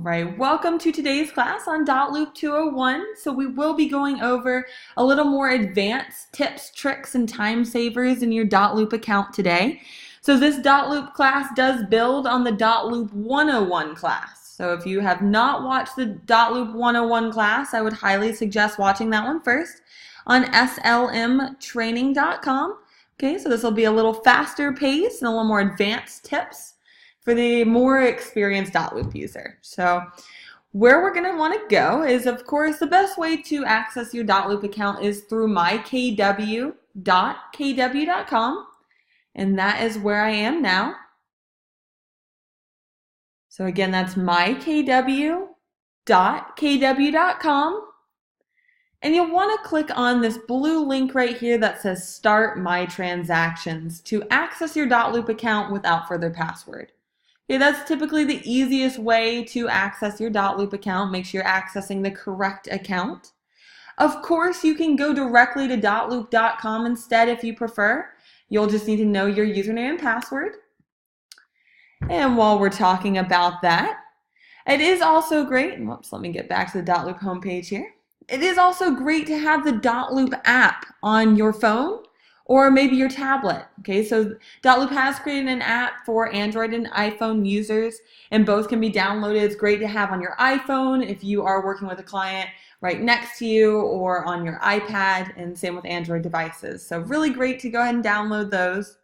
right, welcome to today's class on Dotloop 201. So we will be going over a little more advanced tips, tricks, and time savers in your Dotloop account today. So this Dotloop class does build on the Dotloop 101 class. So if you have not watched the Dotloop 101 class, I would highly suggest watching that one first on slmtraining.com. Okay, so this will be a little faster pace and a little more advanced tips for the more experienced Dotloop user. So where we're going to want to go is, of course, the best way to access your Dotloop account is through mykw.kw.com, and that is where I am now. So again, that's mykw.kw.com. And you'll want to click on this blue link right here that says Start My Transactions to access your Dotloop account without further password. Okay, that's typically the easiest way to access your Dotloop account. Make sure you're accessing the correct account. Of course, you can go directly to dotloop.com instead if you prefer. You'll just need to know your username and password. And while we're talking about that, it is also great, whoops, let me get back to the Dotloop homepage here. It is also great to have the Dotloop app on your phone or maybe your tablet. Okay, so Dotloop has created an app for Android and iPhone users, and both can be downloaded. It's great to have on your iPhone if you are working with a client right next to you, or on your iPad, and same with Android devices. So really great to go ahead and download those.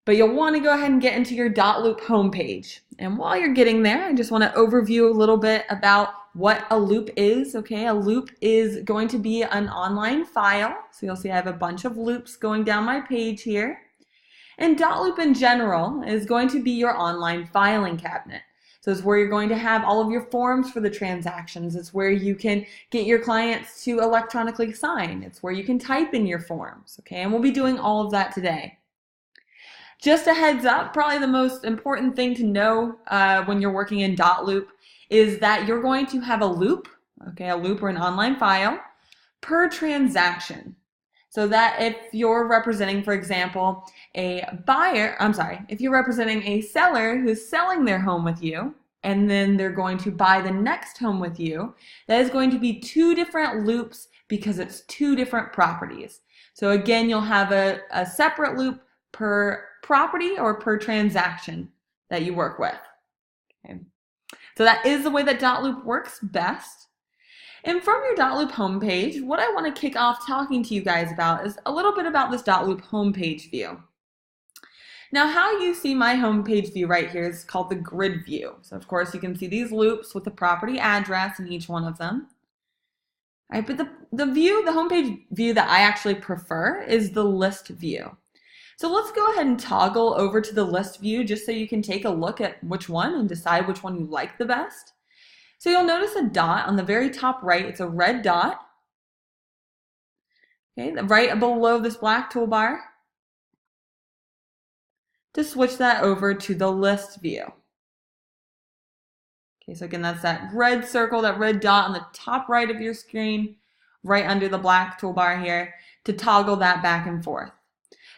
But you'll want to go ahead and get into your Dotloop homepage. And while you're getting there, I just want to overview a little bit about what a loop is. Okay, a loop is going to be an online file. So you'll see I have a bunch of loops going down my page here. And Dotloop in general is going to be your online filing cabinet. So it's where you're going to have all of your forms for the transactions. It's where you can get your clients to electronically sign. It's where you can type in your forms. Okay, and we'll be doing all of that today. Just a heads up, probably the most important thing to know when you're working in Dotloop is that you're going to have a loop, okay, a loop or an online file, per transaction. So that if you're representing, for example, if you're representing a seller who's selling their home with you, and then they're going to buy the next home with you, that is going to be two different loops because it's two different properties. So again, you'll have a separate loop per property or per transaction that you work with. Okay. So that is the way that Dotloop works best. And from your Dotloop homepage, what I want to kick off talking to you guys about is a little bit about this Dotloop homepage view. Now, how you see my homepage view right here is called the grid view. So of course you can see these loops with the property address in each one of them. All right, but the homepage view that I actually prefer is the list view. So let's go ahead and toggle over to the list view just so you can take a look at which one and decide which one you like the best. So you'll notice a dot on the very top right. It's a red dot. Okay, right below this black toolbar. To switch that over to the list view. Okay, so again, that's that red circle, that red dot on the top right of your screen, right under the black toolbar here, to toggle that back and forth.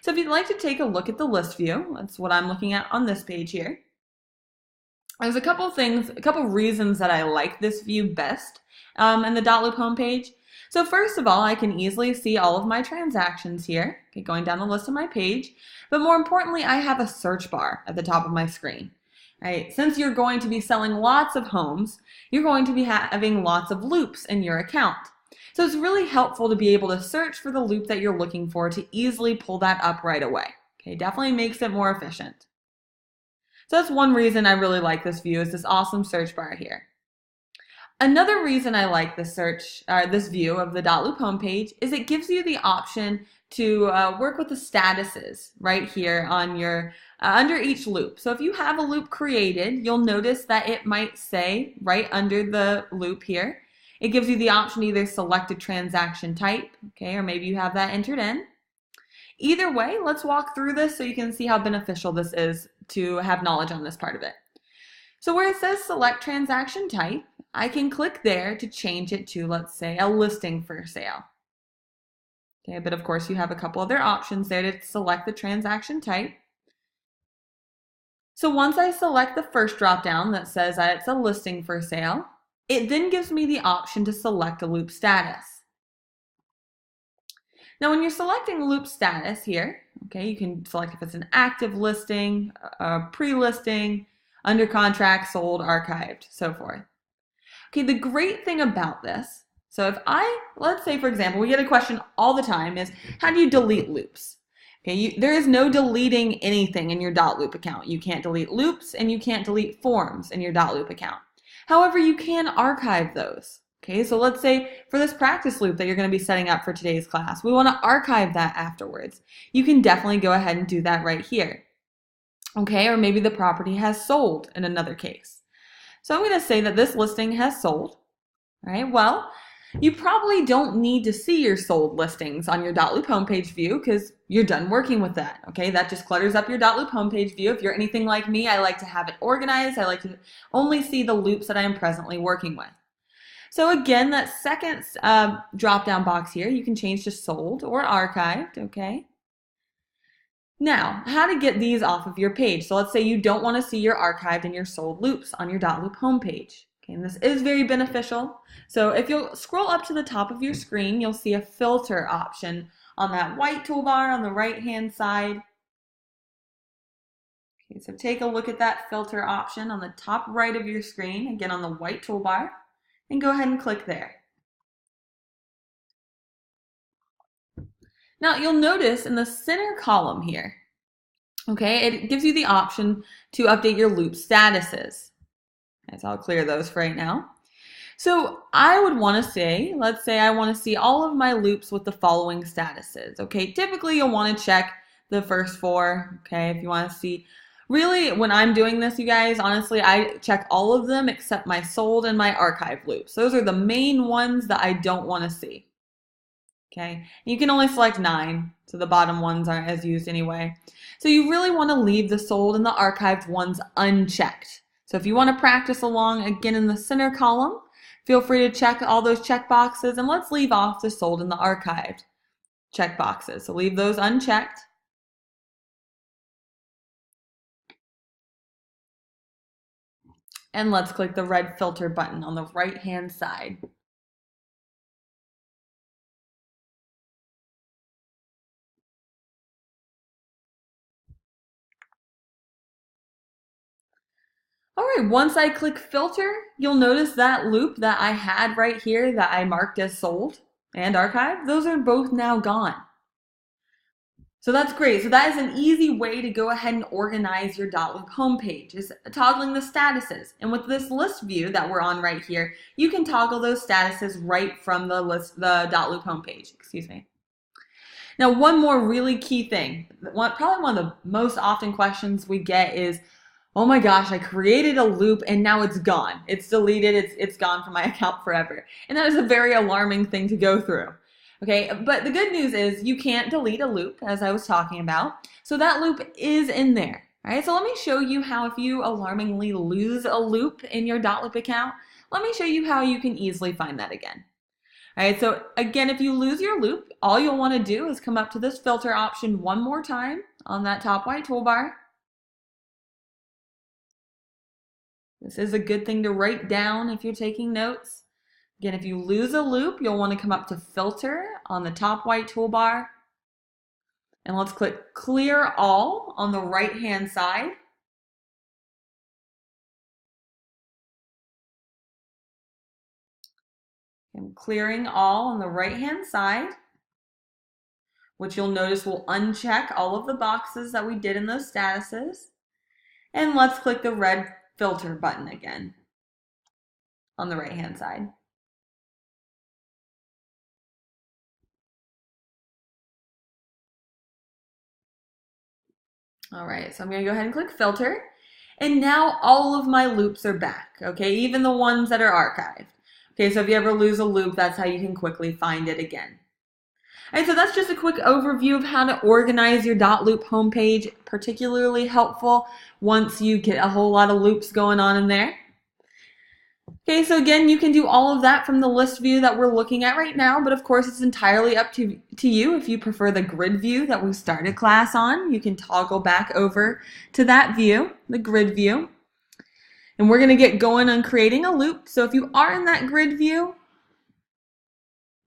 So if you'd like to take a look at the list view, that's what I'm looking at on this page here. There's a couple reasons that I like this view best in the Dotloop homepage. So first of all, I can easily see all of my transactions here, okay, going down the list of my page. But more importantly, I have a search bar at the top of my screen. Right? Since you're going to be selling lots of homes, you're going to be having lots of loops in your account. So it's really helpful to be able to search for the loop that you're looking for to easily pull that up right away. Okay, definitely makes it more efficient. So that's one reason I really like this view, is this awesome search bar here. Another reason I like this view of the Dotloop homepage is it gives you the option to work with the statuses right here on your under each loop. So if you have a loop created, you'll notice that it might say right under the loop here. It gives you the option to either select a transaction type, okay, or maybe you have that entered in. Either way, let's walk through this so you can see how beneficial this is to have knowledge on this part of it. So where it says select transaction type, I can click there to change it to, let's say, a listing for sale. Okay, but of course you have a couple other options there to select the transaction type. So once I select the first drop-down that says that it's a listing for sale, it then gives me the option to select a loop status. Now when you're selecting loop status here, okay, you can select if it's an active listing, pre-listing, under contract, sold, archived, so forth. Okay, the great thing about this, so if let's say for example, we get a question all the time is, how do you delete loops? Okay, there is no deleting anything in your Dotloop account. You can't delete loops and you can't delete forms in your Dotloop account. However, you can archive those. Okay, so let's say for this practice loop that you're going to be setting up for today's class, we want to archive that afterwards. You can definitely go ahead and do that right here. Okay, or maybe the property has sold in another case. So I'm going to say that this listing has sold. All right, well, you probably don't need to see your sold listings on your Dotloop homepage view because you're done working with that. Okay, that just clutters up your Dotloop homepage view. If you're anything like me, I like to have it organized. I like to only see the loops that I am presently working with. So again, that second drop-down box here, you can change to sold or archived, okay? Now, how to get these off of your page. So let's say you don't want to see your archived and your sold loops on your Dotloop homepage. Okay, and this is very beneficial. So if you'll scroll up to the top of your screen, you'll see a filter option on that white toolbar on the right-hand side. Okay, so take a look at that filter option on the top right of your screen, again on the white toolbar, and go ahead and click there. Now you'll notice in the center column here, okay, it gives you the option to update your loop statuses. Okay, so I'll clear those for right now. So I would want to say, let's say I want to see all of my loops with the following statuses. Okay, typically you'll want to check the first four, okay, if you want to see. Really, when I'm doing this, you guys, honestly, I check all of them except my sold and my archive loops. Those are the main ones that I don't want to see. Okay, you can only select 9, so the bottom ones aren't as used anyway. So you really want to leave the sold and the archived ones unchecked. So if you want to practice along, again in the center column, feel free to check all those check boxes, and let's leave off the sold and the archived check boxes. So leave those unchecked. And let's click the red filter button on the right-hand side. All right, once I click filter, you'll notice that loop that I had right here that I marked as sold and archived, those are both now gone. So that's great. So that is an easy way to go ahead and organize your Dotloop homepage, is toggling the statuses. And with this list view that we're on right here, you can toggle those statuses right from the Dotloop homepage, excuse me. Now, one more really key thing, probably one of the most often questions we get is, oh my gosh, I created a loop and now it's gone. It's deleted, it's gone from my account forever. And that is a very alarming thing to go through. Okay, but the good news is you can't delete a loop, as I was talking about. So that loop is in there. All right, so let me show you how, if you alarmingly lose a loop in your Dotloop account, let me show you how you can easily find that again. All right, so again, if you lose your loop, all you'll want to do is come up to this filter option one more time on that top white toolbar. This is a good thing to write down if you're taking notes. Again, if you lose a loop, you'll want to come up to filter on the top white toolbar. And let's click clear all on the right-hand side. I'm clearing all on the right-hand side, which you'll notice will uncheck all of the boxes that we did in those statuses. And let's click the red filter button again on the right-hand side. All right, so I'm going to go ahead and click filter. And now all of my loops are back, okay, even the ones that are archived. Okay, so if you ever lose a loop, that's how you can quickly find it again. All right, so that's just a quick overview of how to organize your Dotloop homepage, particularly helpful once you get a whole lot of loops going on in there. Okay, so again, you can do all of that from the list view that we're looking at right now, but of course it's entirely up to you. If you prefer the grid view that we started class on, you can toggle back over to that view, the grid view. And we're going to get going on creating a loop. So if you are in that grid view,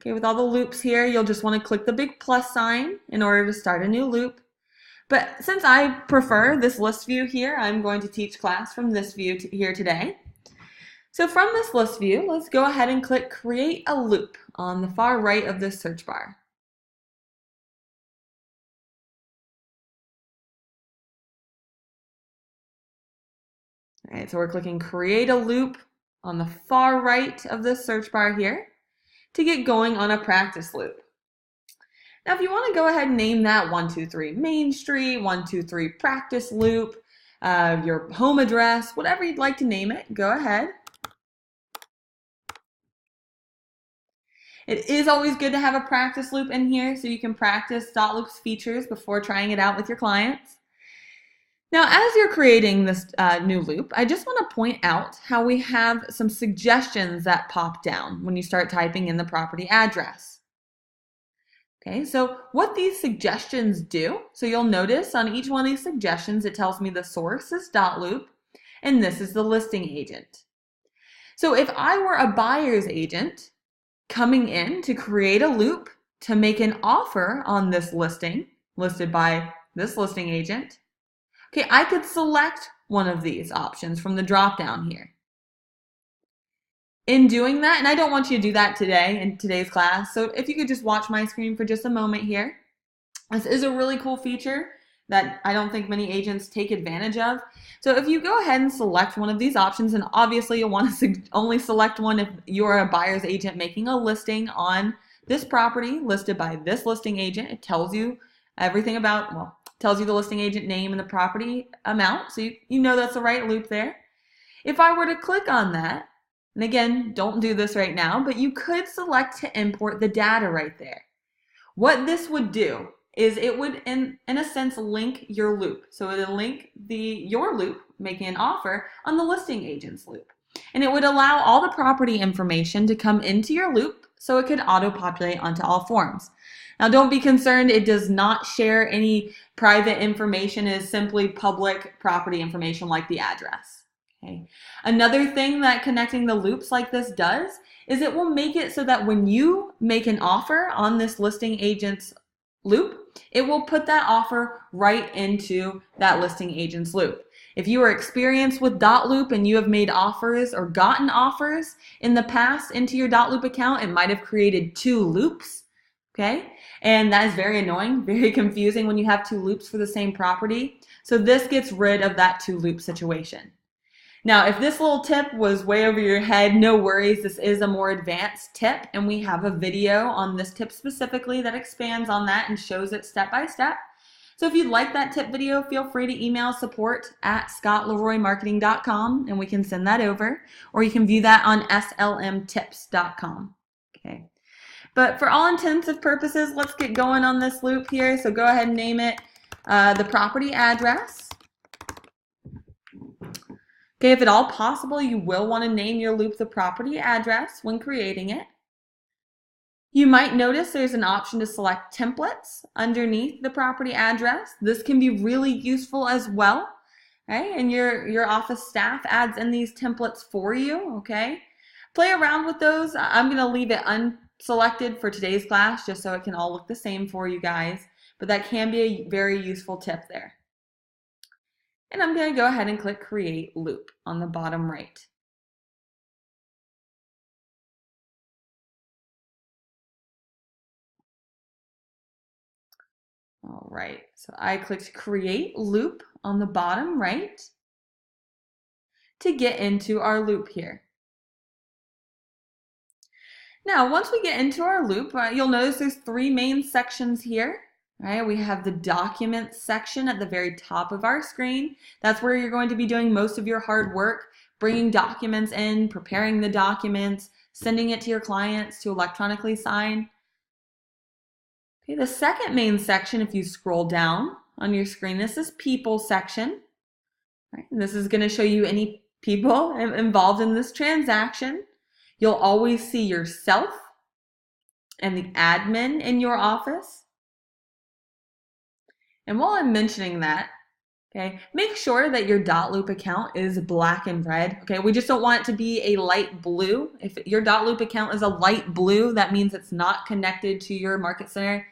okay, with all the loops here, you'll just want to click the big plus sign in order to start a new loop. But since I prefer this list view here, I'm going to teach class from this view here today. So from this list view, let's go ahead and click Create a Loop on the far right of this search bar. All right, so we're clicking Create a Loop on the far right of this search bar here to get going on a practice loop. Now, if you want to go ahead and name that 123 Main Street, 123 Practice Loop, your home address, whatever you'd like to name it, go ahead. It is always good to have a practice loop in here so you can practice Dotloop's features before trying it out with your clients. Now, as you're creating this new loop, I just want to point out how we have some suggestions that pop down when you start typing in the property address. Okay, so what these suggestions do, so you'll notice on each one of these suggestions, it tells me the source is Dotloop, and this is the listing agent. So if I were a buyer's agent coming in to create a loop to make an offer on this listing, listed by this listing agent, okay, I could select one of these options from the drop-down here. In doing that, and I don't want you to do that today in today's class, so if you could just watch my screen for just a moment here. This is a really cool feature that I don't think many agents take advantage of. So if you go ahead and select one of these options, and obviously you'll want to only select one if you're a buyer's agent making a listing on this property listed by this listing agent. It tells you everything about, well, tells you the listing agent name and the property amount, so you know that's the right loop there. If I were to click on that, and again, don't do this right now, but you could select to import the data right there. What this would do is it would, in a sense, link your loop. So it would link your loop, making an offer, on the listing agent's loop. And it would allow all the property information to come into your loop so it could auto-populate onto all forms. Now don't be concerned, it does not share any private information. It is simply public property information like the address. Okay. Another thing that connecting the loops like this does is it will make it so that when you make an offer on this listing agent's loop, it will put that offer right into that listing agent's loop. If you are experienced with Dotloop and you have made offers or gotten offers in the past into your Dotloop account, it might have created two loops, okay? And that is very annoying, very confusing when you have two loops for the same property. So this gets rid of that two loop situation. Now, if this little tip was way over your head, no worries. This is a more advanced tip, and we have a video on this tip specifically that expands on that and shows it step by step. So if you'd like that tip video, feel free to email support@scottleroymarketing.com and we can send that over, or you can view that on slmtips.com. Okay. But for all intents and purposes, let's get going on this loop here. So go ahead and name it the property address. Okay, if at all possible, you will want to name your loop the property address when creating it. You might notice there's an option to select templates underneath the property address. This can be really useful as well, right? And your office staff adds in these templates for you, okay? Play around with those. I'm going to leave it unselected for today's class just so it can all look the same for you guys, but that can be a very useful tip there. And I'm going to go ahead and click Create Loop on the bottom right. All right, so I clicked Create Loop on the bottom right to get into our loop here. Now, once we get into our loop, you'll notice there's three main sections here. Right, we have the documents section at the very top of our screen. That's where you're going to be doing most of your hard work, bringing documents in, preparing the documents, sending it to your clients to electronically sign. Okay, the second main section, if you scroll down on your screen, this is People section. Right, and this is going to show you any people involved in this transaction. You'll always see yourself and the admin in your office. And while I'm mentioning that, okay, make sure that your Dotloop account is black and red. Okay, we just don't want it to be a light blue. If your Dotloop account is a light blue, that means it's not connected to your market center.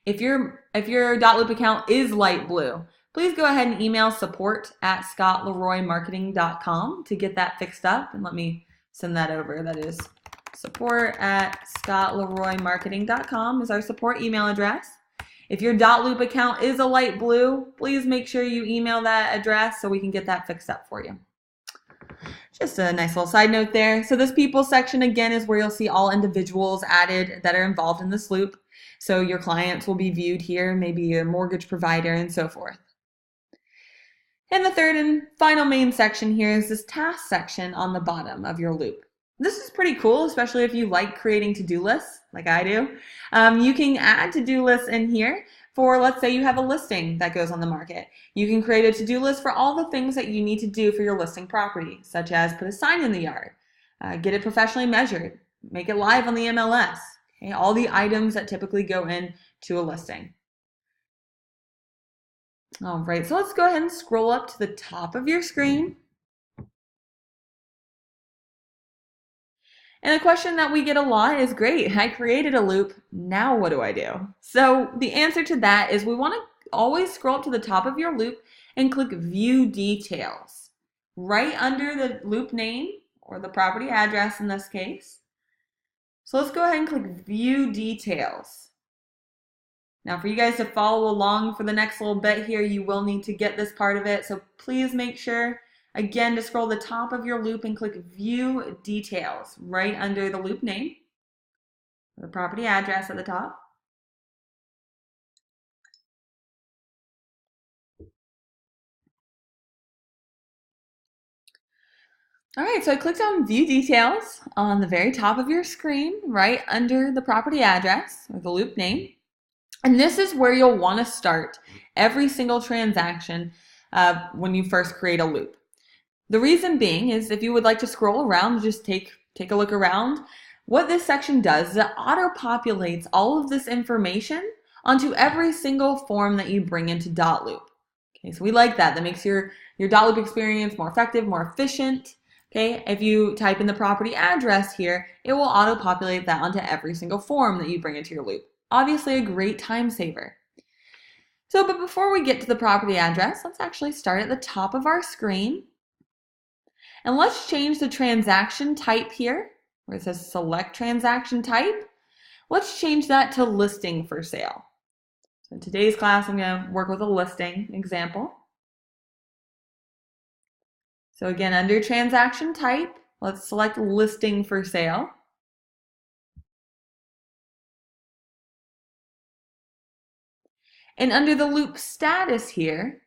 If your Dotloop account is light blue, please go ahead and email support@scottleroymarketing.com to get that fixed up. And let me send that over. That is support@scottleroymarketing.com is our support email address. If your Dotloop account is a light blue, please make sure you email that address so we can get that fixed up for you. Just a nice little side note there. So this people section again is where you'll see all individuals added that are involved in this loop. So your clients will be viewed here, maybe your mortgage provider and so forth. And the third and final main section here is this task section on the bottom of your loop. This is pretty cool, especially if you like creating to-do lists like I do. You can add to-do lists in here for, let's say you have a listing that goes on the market. You can create a to-do list for all the things that you need to do for your listing property, such as put a sign in the yard, get it professionally measured, make it live on the MLS, okay? All the items that typically go into a listing. All right, so let's go ahead and scroll up to the top of your screen. And the question that we get a lot is, great, I created a loop, now what do I do? So the answer to that is we want to always scroll up to the top of your loop and click View Details. Right under the loop name, or the property address in this case. So let's go ahead and click View Details. Now for you guys to follow along for the next little bit here, you will need to get this part of it, so please make sure again to scroll the top of your loop and click View Details right under the loop name, the property address at the top. All right, so I clicked on View Details on the very top of your screen, right under the property address or the loop name. And this is where you'll want to start every single transaction when you first create a loop. The reason being is if you would like to scroll around, just take a look around. What this section does is it auto-populates all of this information onto every single form that you bring into Dotloop. Okay, so we like that. That makes your Dotloop experience more effective, more efficient. Okay, if you type in the property address here, it will auto-populate that onto every single form that you bring into your loop. Obviously a great time saver. So, but before we get to the property address, let's actually start at the top of our screen. And let's change the transaction type here, where it says select transaction type. Let's change that to listing for sale. So in today's class, I'm going to work with a listing example. So again, under transaction type, let's select listing for sale. And under the loop status here,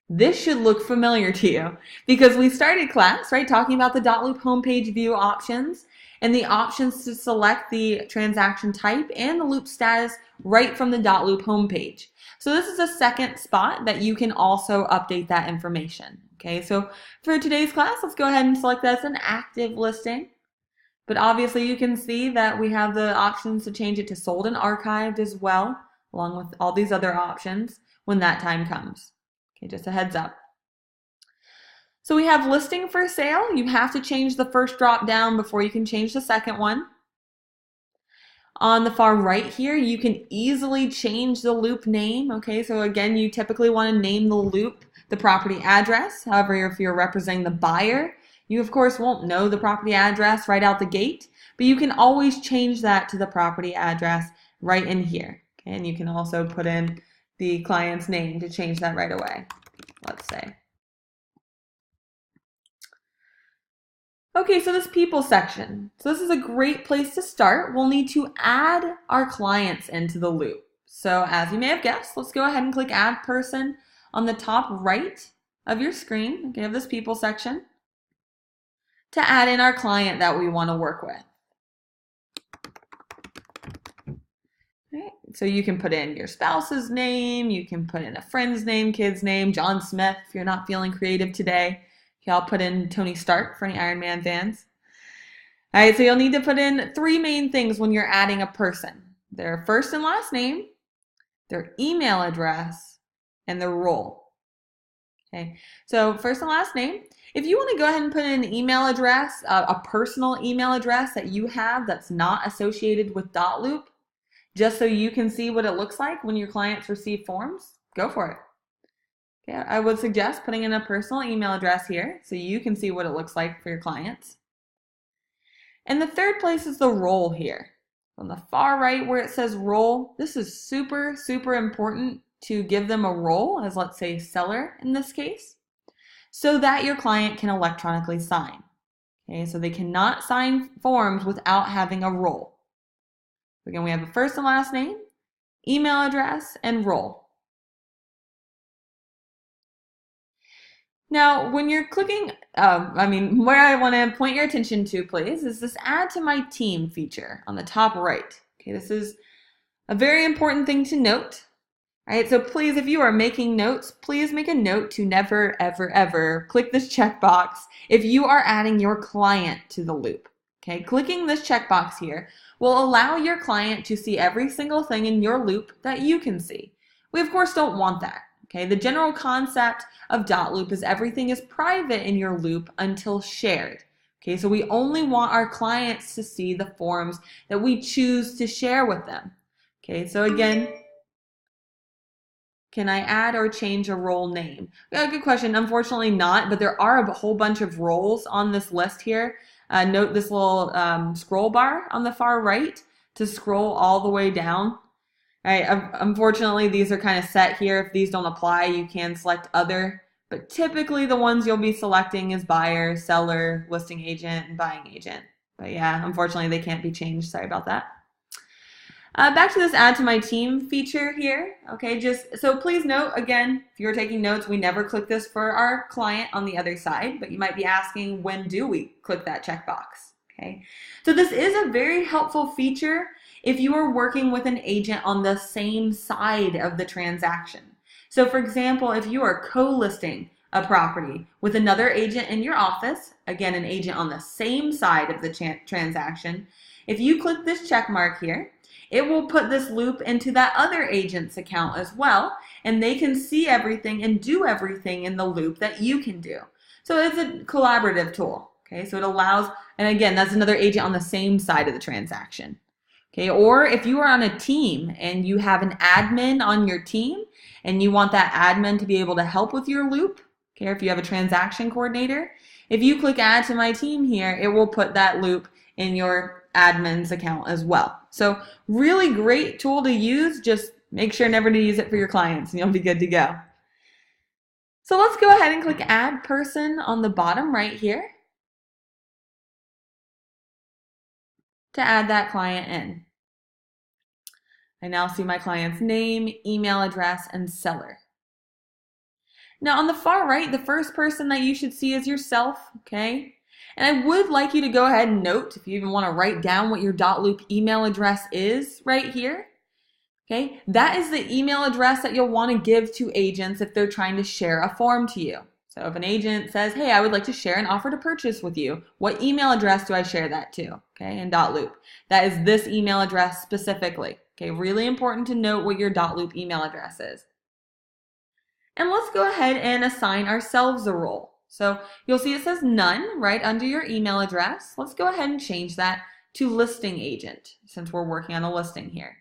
this should look familiar to you because we started class, right, talking about the Dotloop homepage view options and the options to select the transaction type and the loop status right from the Dotloop homepage. So this is a second spot that you can also update that information. Okay, so for today's class, let's go ahead and select that as an active listing. But obviously you can see that we have the options to change it to sold and archived as well, along with all these other options when that time comes. Okay, just a heads up. So we have listing for sale. You have to change the first drop down before you can change the second one. On the far right here, you can easily change the loop name. Okay, so again, you typically want to name the loop the property address. However, if you're representing the buyer, you of course won't know the property address right out the gate, but you can always change that to the property address right in here. Okay, and you can also put in the client's name to change that right away, let's say. Okay, so this people section. So this is a great place to start. We'll need to add our clients into the loop. So as you may have guessed, let's go ahead and click Add Person on the top right of your screen, okay, of this people section, to add in our client that we want to work with. Right. So you can put in your spouse's name, you can put in a friend's name, kid's name, John Smith if you're not feeling creative today. Here I'll put in Tony Stark for any Iron Man fans. All right, so you'll need to put in 3 main things when you're adding a person: their first and last name, their email address, and their role. Okay, so first and last name. If you want to go ahead and put in an email address, a personal email address that you have that's not associated with Dotloop, just so you can see what it looks like when your clients receive forms, go for it. Okay, I would suggest putting in a personal email address here so you can see what it looks like for your clients. And the third place is the role here. On the far right where it says role, this is super, super important to give them a role, as let's say seller in this case, so that your client can electronically sign. Okay, so they cannot sign forms without having a role. Again, we have a first and last name, email address, and role. Now, when you're clicking, where I want to point your attention to, please, is this Add to My Team feature on the top right. Okay, this is a very important thing to note. All right, so please, if you are making notes, please make a note to never, ever, ever click this checkbox if you are adding your client to the loop. Okay, clicking this checkbox here will allow your client to see every single thing in your loop that you can see. We, of course, don't want that. Okay, the general concept of Dotloop is everything is private in your loop until shared. Okay, so we only want our clients to see the forms that we choose to share with them. Okay, so again, can I add or change a role name? Good question. Unfortunately not, but there are a whole bunch of roles on this list here. Note this little scroll bar on the far right to scroll all the way down. All right, unfortunately, these are kind of set here. If these don't apply, you can select other, but typically the ones you'll be selecting is buyer, seller, listing agent, and buying agent. But yeah, unfortunately, they can't be changed. Sorry about that. Back to this Add to My Team feature here. Okay, so please note, again, if you're taking notes, we never click this for our client on the other side, but you might be asking, when do we click that checkbox? Okay, so this is a very helpful feature if you are working with an agent on the same side of the transaction. So for example, if you are co-listing a property with another agent in your office, again, an agent on the same side of the transaction, if you click this check mark here, it will put this loop into that other agent's account as well, and they can see everything and do everything in the loop that you can do. So it's a collaborative tool. Okay, so it allows, and again, that's another agent on the same side of the transaction. Okay, or if you are on a team and you have an admin on your team and you want that admin to be able to help with your loop, okay, or if you have a transaction coordinator, if you click Add to My Team here, it will put that loop in your admin's account as well. So really great tool to use. Just make sure never to use it for your clients and you'll be good to go. So let's go ahead and click Add Person on the bottom right here to add that client in. I now see my client's name, email address, and seller. Now on the far right, the first person that you should see is yourself, okay? And I would like you to go ahead and note, if you even want to write down what your Dotloop email address is right here, okay? That is the email address that you'll want to give to agents if they're trying to share a form to you. So if an agent says, hey, I would like to share an offer to purchase with you, what email address do I share that to? Okay, in Dotloop. That is this email address specifically. Okay, really important to note what your Dotloop email address is. And let's go ahead and assign ourselves a role. So you'll see it says none right under your email address. Let's go ahead and change that to listing agent since we're working on a listing here.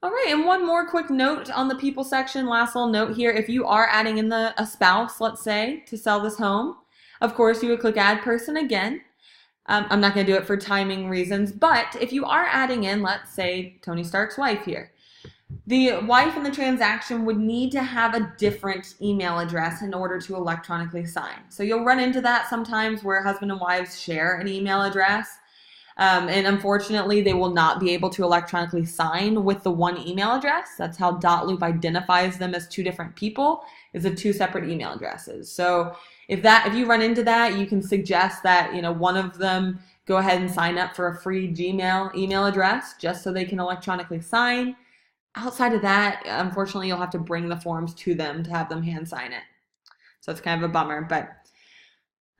All right, and one more quick note on the people section, last little note here. If you are adding in a spouse, let's say, to sell this home, of course you would click Add Person again. I'm not going to do it for timing reasons, but if you are adding in, let's say, Tony Stark's wife here, the wife in the transaction would need to have a different email address in order to electronically sign. So you'll run into that sometimes where husband and wives share an email address. And unfortunately, they will not be able to electronically sign with the one email address. That's how Dotloop identifies them as two different people, is the two separate email addresses. So if you run into that, you can suggest that one of them go ahead and sign up for a free Gmail email address just so they can electronically sign. Outside of that, unfortunately, you'll have to bring the forms to them to have them hand sign it. So it's kind of a bummer, but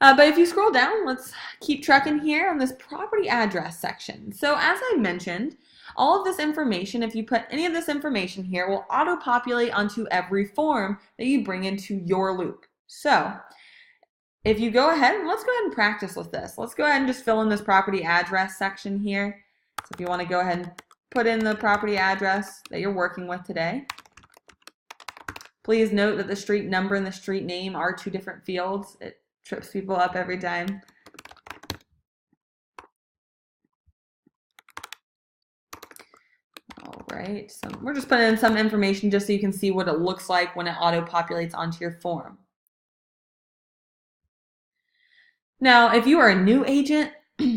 if you scroll down, let's keep trucking here on this property address section. So as I mentioned, all of this information, if you put any of this information here, will auto-populate onto every form that you bring into your loop. So if you go ahead, let's go ahead and practice with this. Let's go ahead and just fill in this property address section here. So if you want to go ahead and put in the property address that you're working with today. Please note that the street number and the street name are two different fields. It trips people up every time. All right, so we're just putting in some information just so you can see what it looks like when it auto-populates onto your form. Now, if you are a new agent,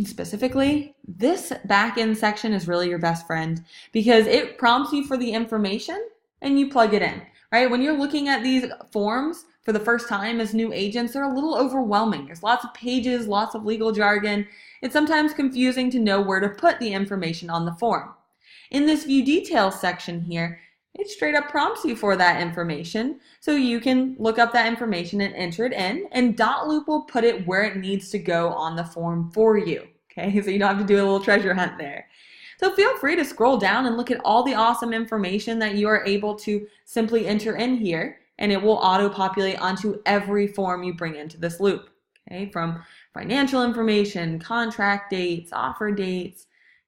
specifically, this back-end section is really your best friend because it prompts you for the information and you plug it in, right? When you're looking at these forms for the first time as new agents, they're a little overwhelming. There's lots of pages, lots of legal jargon. It's sometimes confusing to know where to put the information on the form. In this View Details section here, it straight up prompts you for that information, so you can look up that information and enter it in, and Dotloop will put it where it needs to go on the form for you. Okay, so you don't have to do a little treasure hunt there. So feel free to scroll down and look at all the awesome information that you are able to simply enter in here, and it will auto-populate onto every form you bring into this loop. Okay, from financial information, contract dates, offer dates,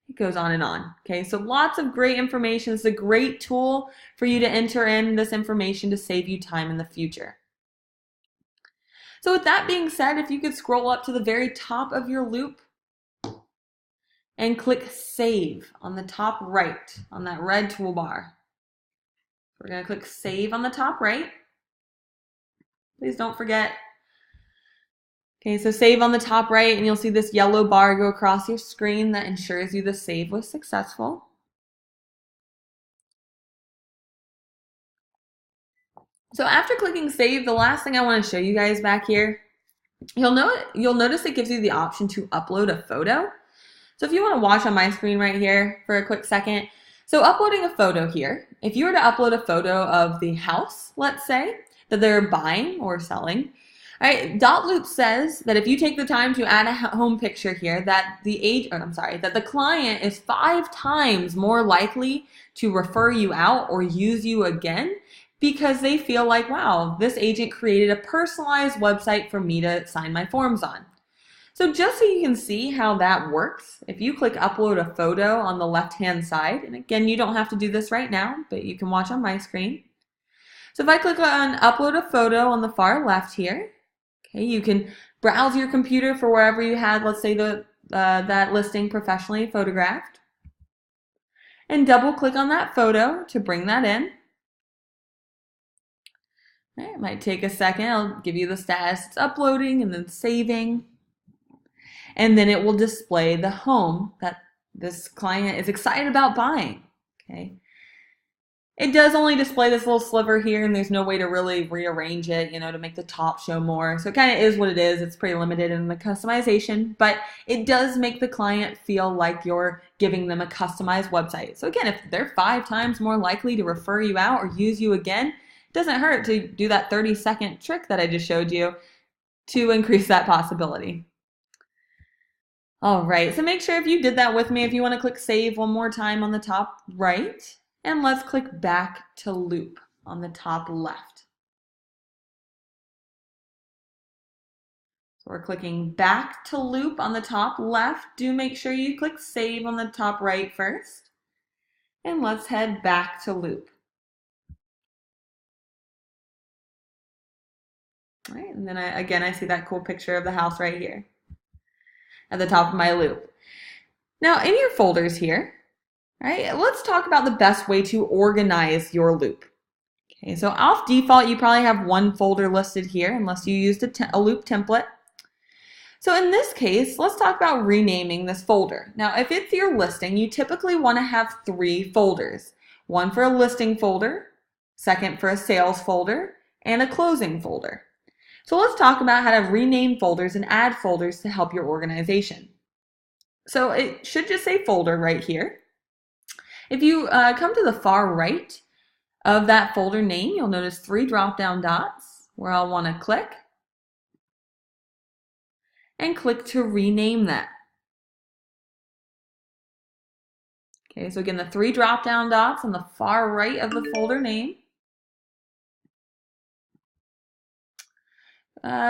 it goes on and on. Okay, so lots of great information. It's a great tool for you to enter in this information to save you time in the future. So with that being said, if you could scroll up to the very top of your loop and click Save on the top right on that red toolbar. We're going to click Save on the top right. Please don't forget. Okay, so save on the top right, and you'll see this yellow bar go across your screen that ensures you the save was successful. So after clicking save, the last thing I want to show you guys back here, you'll notice it gives you the option to upload a photo. So if you want to watch on my screen right here for a quick second, so uploading a photo here, if you were to upload a photo of the house, let's say, that they're buying or selling, all right, Dotloop says that if you take the time to add a home picture here, that the client is 5 times more likely to refer you out or use you again because they feel like, wow, this agent created a personalized website for me to sign my forms on. So just so you can see how that works, if you click upload a photo on the left-hand side, and again, you don't have to do this right now, but you can watch on my screen. So if I click on upload a photo on the far left here, okay, you can browse your computer for wherever you had, let's say, that listing professionally photographed, and double click on that photo to bring that in. Okay, it might take a second. I'll give you the status. It's uploading and then saving. And then it will display the home that this client is excited about buying. Okay. It does only display this little sliver here, and there's no way to really rearrange it, to make the top show more. So it kind of is what it is. It's pretty limited in the customization, but it does make the client feel like you're giving them a customized website. So again, if they're 5 times more likely to refer you out or use you again, it doesn't hurt to do that 30-second trick that I just showed you to increase that possibility. All right, so make sure if you did that with me, if you want to click save one more time on the top right, and let's click back to loop on the top left. So we're clicking back to loop on the top left. Do make sure you click save on the top right first. And let's head back to loop. All right, and then I see that cool picture of the house right here at the top of my loop. Now in your folders here, all right, let's talk about the best way to organize your loop. Okay, so off default, you probably have one folder listed here unless you used a loop template. So in this case, let's talk about renaming this folder. Now, if it's your listing, you typically want to have 3 folders. One for a listing folder, second for a sales folder, and a closing folder. So let's talk about how to rename folders and add folders to help your organization. So it should just say folder right here. If you come to the far right of that folder name, you'll notice 3 drop-down dots where I'll want to click and click to rename that. Okay, so again, the 3 drop-down dots on the far right of the folder name.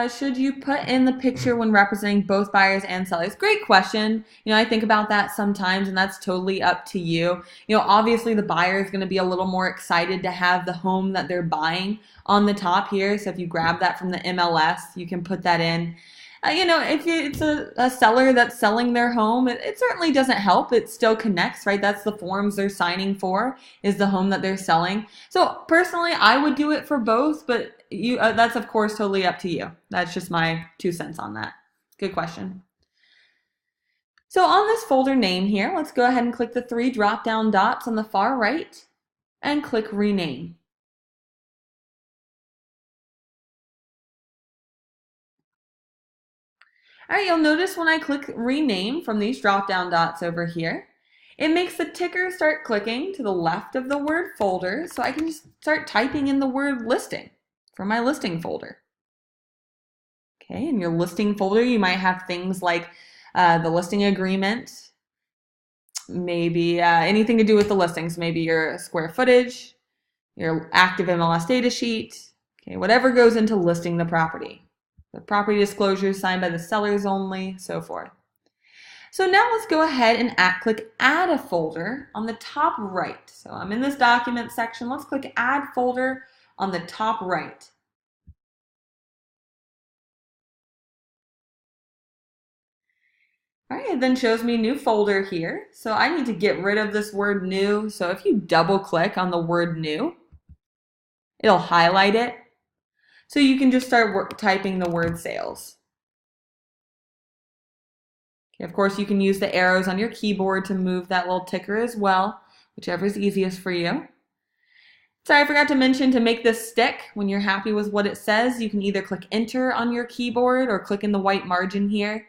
Should you put in the picture when representing both buyers and sellers? Great question. I think about that sometimes, and that's totally up to you. Obviously the buyer is going to be a little more excited to have the home that they're buying on the top here. So if you grab that from the MLS, you can put that in. If it's a seller that's selling their home, it certainly doesn't help. It still connects, right? That's the forms they're signing for, is the home that they're selling. So personally, I would do it for both, but that's of course totally up to you. That's just my 2 cents on that. Good question. So on this folder name here, let's go ahead and click the 3 drop-down dots on the far right and click Rename. All right, you'll notice when I click Rename from these drop-down dots over here, it makes the ticker start clicking to the left of the word folder, so I can just start typing in the word listing for my listing folder. Okay, in your listing folder, you might have things like the listing agreement, maybe anything to do with the listings, maybe your square footage, your active MLS data sheet, okay, whatever goes into listing the property. The property disclosures signed by the sellers only, so forth. So now let's go ahead and click Add a Folder on the top right. So I'm in this document section. Let's click Add Folder on the top right. All right, it then shows me new folder here. So I need to get rid of this word new. So if you double click on the word new, it'll highlight it. So you can just start typing the word sales. Okay, of course, you can use the arrows on your keyboard to move that little ticker as well, whichever is easiest for you. Sorry, I forgot to mention, to make this stick, when you're happy with what it says, you can either click Enter on your keyboard or click in the white margin here.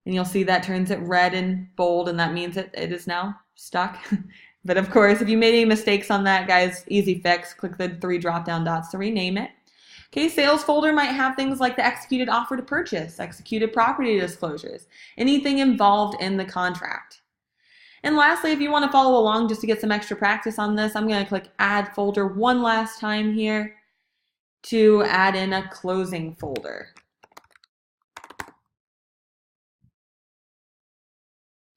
And you'll see that turns it red and bold, and that means it is now stuck. But of course, if you made any mistakes on that, guys, easy fix. Click the 3 drop-down dots to rename it. Okay, sales folder might have things like the executed offer to purchase, executed property disclosures, anything involved in the contract. And lastly, if you want to follow along just to get some extra practice on this, I'm going to click Add Folder one last time here to add in a closing folder.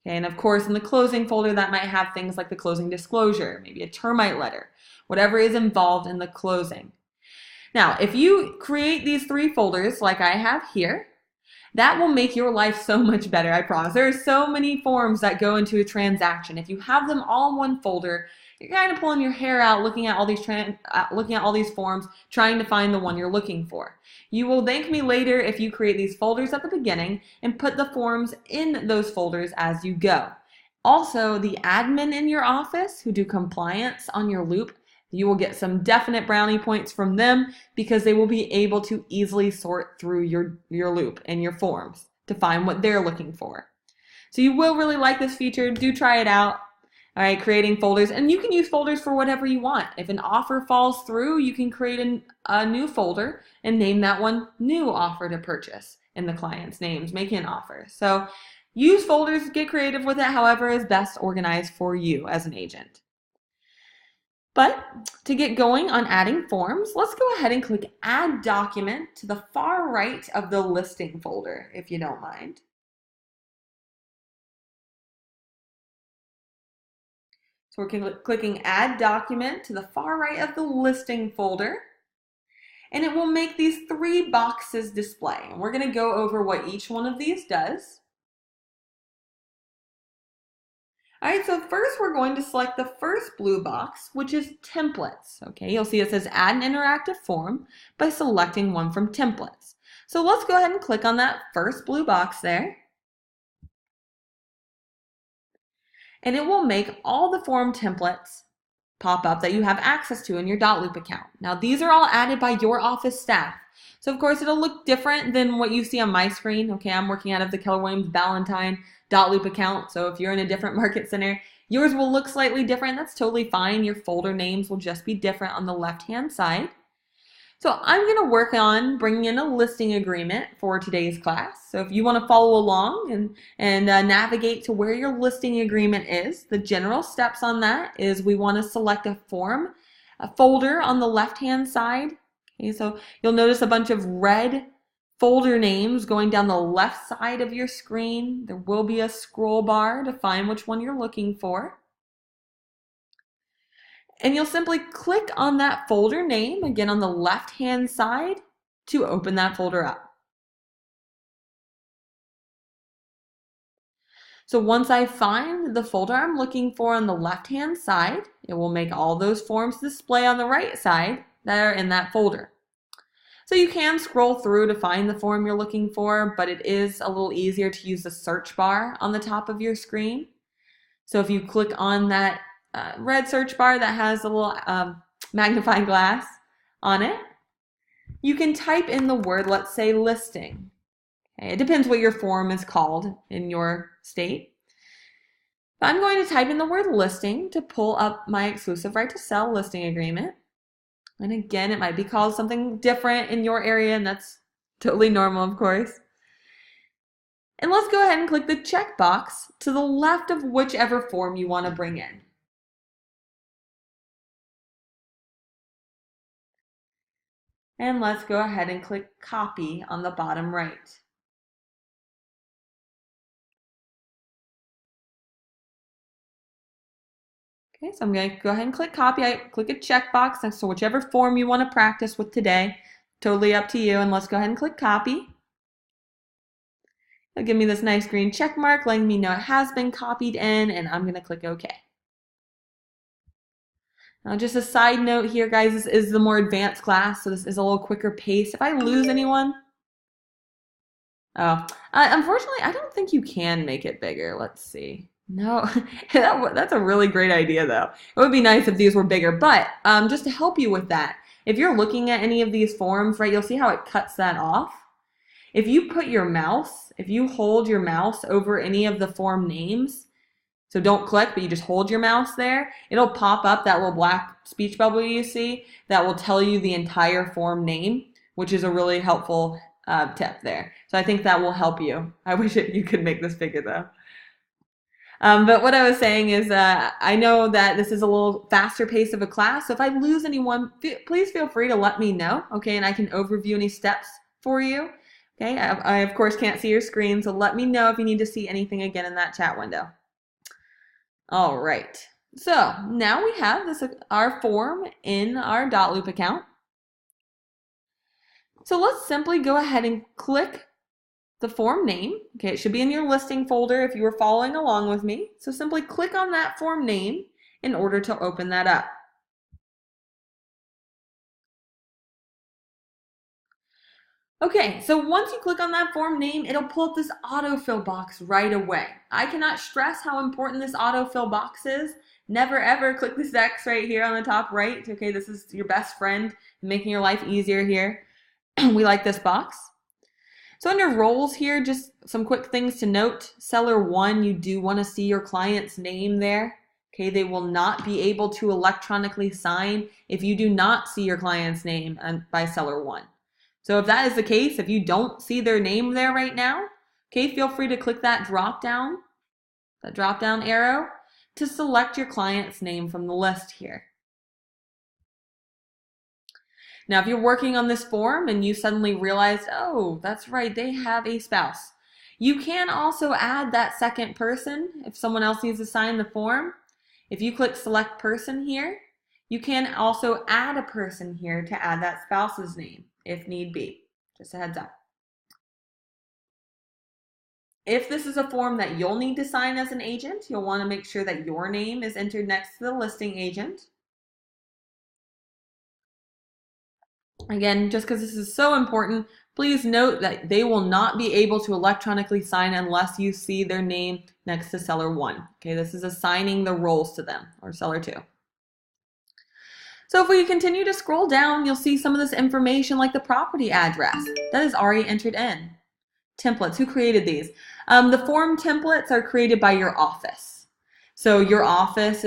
Okay, and of course, in the closing folder, that might have things like the closing disclosure, maybe a termite letter, whatever is involved in the closing. Now, if you create these 3 folders like I have here, that will make your life so much better, I promise. There are so many forms that go into a transaction. If you have them all in one folder, you're kind of pulling your hair out looking at all these forms, trying to find the one you're looking for. You will thank me later if you create these folders at the beginning and put the forms in those folders as you go. Also, the admin in your office who do compliance on your loop, you will get some definite brownie points from them because they will be able to easily sort through your loop and your forms to find what they're looking for. So you will really like this feature. Do try it out. All right, creating folders. And you can use folders for whatever you want. If an offer falls through, you can create a new folder and name that one New Offer to Purchase in the client's names, making an offer. So use folders, get creative with it, however is best organized for you as an agent. But to get going on adding forms, let's go ahead and click Add Document to the far right of the listing folder, if you don't mind. So we're clicking Add Document to the far right of the listing folder, and it will make these 3 boxes display. And we're going to go over what each one of these does. All right, so first we're going to select the first blue box, which is templates. Okay, you'll see it says add an interactive form by selecting one from templates. So let's go ahead and click on that first blue box there. And it will make all the form templates pop up that you have access to in your Dotloop account. Now, these are all added by your office staff. So, of course, it'll look different than what you see on my screen. Okay, I'm working out of the Keller Williams Ballantyne Dotloop account. So if you're in a different market center, yours will look slightly different. That's totally fine. Your folder names will just be different on the left-hand side. So I'm going to work on bringing in a listing agreement for today's class. So if you want to follow along and navigate to where your listing agreement is, the general steps on that is we want to select a folder on the left-hand side. Okay, so you'll notice a bunch of red folder names going down the left side of your screen. There will be a scroll bar to find which one you're looking for. And you'll simply click on that folder name, again on the left-hand side, to open that folder up. So once I find the folder I'm looking for on the left-hand side, it will make all those forms display on the right side that are in that folder. So you can scroll through to find the form you're looking for, but it is a little easier to use the search bar on the top of your screen. So if you click on that red search bar that has a little magnifying glass on it, you can type in the word, let's say listing. Okay, it depends what your form is called in your state. But I'm going to type in the word listing to pull up my exclusive right to sell listing agreement. And again, it might be called something different in your area, and that's totally normal, of course. And let's go ahead and click the checkbox to the left of whichever form you want to bring in. And let's go ahead and click copy on the bottom right. Okay, so I'm going to go ahead and click copy. I click a checkbox, so whichever form you want to practice with today, totally up to you. And let's go ahead and click copy. It'll give me this nice green check mark letting me know it has been copied in, and I'm going to click OK. Now, just a side note here, guys, this is the more advanced class, so this is a little quicker pace. If I lose anyone, unfortunately, I don't think you can make it bigger. Let's see. No, that's a really great idea, though. It would be nice if these were bigger, but just to help you with that, if you're looking at any of these forms, right, you'll see how it cuts that off. If you put your mouse, if you hold your mouse over any of the form names, so don't click, but you just hold your mouse there, it'll pop up that little black speech bubble you see that will tell you the entire form name, which is a really helpful tip there. So I think that will help you. I wish you could make this bigger, though. But what I was saying is I know that this is a little faster pace of a class, so if I lose anyone, please feel free to let me know, okay, and I can overview any steps for you. Okay, I of course can't see your screen, so let me know if you need to see anything again in that chat window. All right, so now we have our form in our Dotloop account. So let's simply go ahead and click the form name. Okay, it should be in your listing folder if you were following along with me. So simply click on that form name in order to open that up. Okay, so once you click on that form name, it'll pull up this autofill box right away. I cannot stress how important this autofill box is. Never ever click this X right here on the top right. Okay, this is your best friend making your life easier here. We like this box. So under roles here, just some quick things to note. Seller 1, you do want to see your client's name there. Okay, they will not be able to electronically sign if you do not see your client's name by Seller 1. So if that is the case, if you don't see their name there right now, okay, feel free to click that drop down arrow to select your client's name from the list here. Now, if you're working on this form and you suddenly realize, oh, that's right, they have a spouse, you can also add that second person if someone else needs to sign the form. If you click select person here, you can also add a person here to add that spouse's name if need be. Just a heads up. If this is a form that you'll need to sign as an agent, you'll want to make sure that your name is entered next to the listing agent. Again, just because this is so important, please note that they will not be able to electronically sign unless you see their name next to seller 1. Okay, this is assigning the roles to them, or seller 2. So if we continue to scroll down, you'll see some of this information like the property address that is already entered in. Templates, who created these? The form templates are created by your office. So your office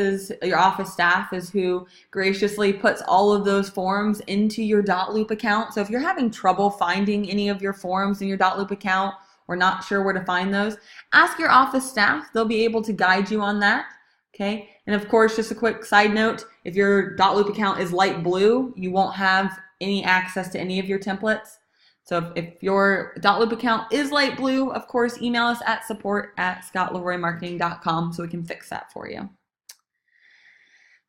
staff is who graciously puts all of those forms into your Dotloop account. So if you're having trouble finding any of your forms in your Dotloop account or not sure where to find those, ask your office staff. They'll be able to guide you on that. Okay, and of course, just a quick side note, if your Dotloop account is light blue, you won't have any access to any of your templates. So if your Dotloop account is light blue, of course, email us at support@scottleroymarketing.com so we can fix that for you.